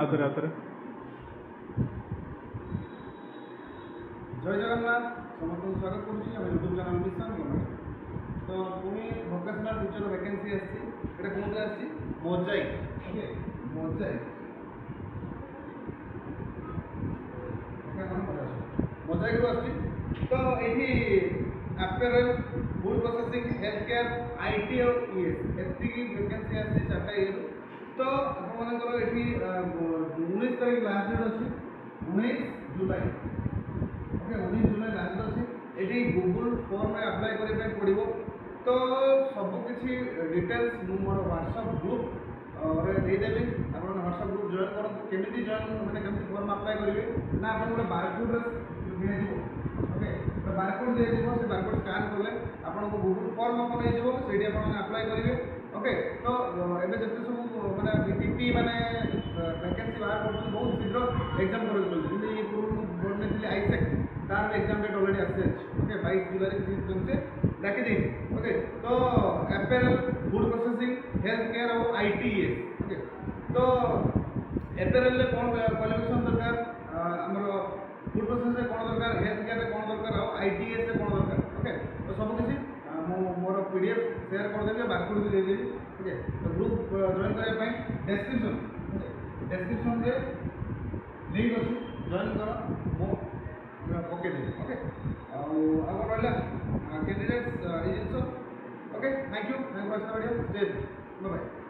आउथरे जय जगन्नाथ समस्त स्वागत करुँच यूट्यूब चैनल मिशन गवर्नमेंट। तो पुणी भोकेशनल टीचर वैकेंसी आसटा कौन आसी मोजाइक ओके मोजाइक मोजाइक आसी। तो ये apparel food processing health care IT और ईएस एति वैकेंसी आसी चार्टा ये। तो आपंकर ये 19 तारीख लास्ट डेट अच्छी 19 जुलाई ओके 19 जुलाई लास्ट अच्छी। ये गूगल फॉर्म में अप्लाई करने पड़ो। तो सबकि डिटेल्स मोर व्हाट्सएप ग्रुप रे देदेवि आप व्हाट्सएप ग्रुप जॉइन करूँ केमी जॉइन मैंने केमी फॉर्म अप्लाई करेंगे ना आप गोटे बारकोड दिज्व ओके तो बारकोड दिज्व से बारकोड स्कान कले आपको गूगल फॉर्म ओपन होती अप्लाई करेंगे ओके। तो एवं जिते सब मैंने टीपी मैंने वैकेंसी बाहर कर बहुत शीघ्र एग्जाम कर बोर्ड में आईसेक तार एग्जाम डेट ऑलरेडी आसी ओके 22 जुलाई से डाकी दी ओके। तो apparel food processing health care और आईटीएस ओके। तो अपैरल कौन क्वालिफिकेशन दरकार आमर फूड प्रोसेस कौन दरकार हेल्थ केयर कौन दरकार और आईटीएस कौन दरकार ओके। तो सबकि मोर पीडीएफ शेयर करदेवी बारकोड भी देदेवी ओके। तो ग्रुप जॉइन करने डेस्क्रिप्शन रे लिंक अच्छी जॉइन कर मो पकईदेवी ओके। आगे रहा कैंडिडेट्स ये जिन okay. Thank you for watching the video. Bye bye.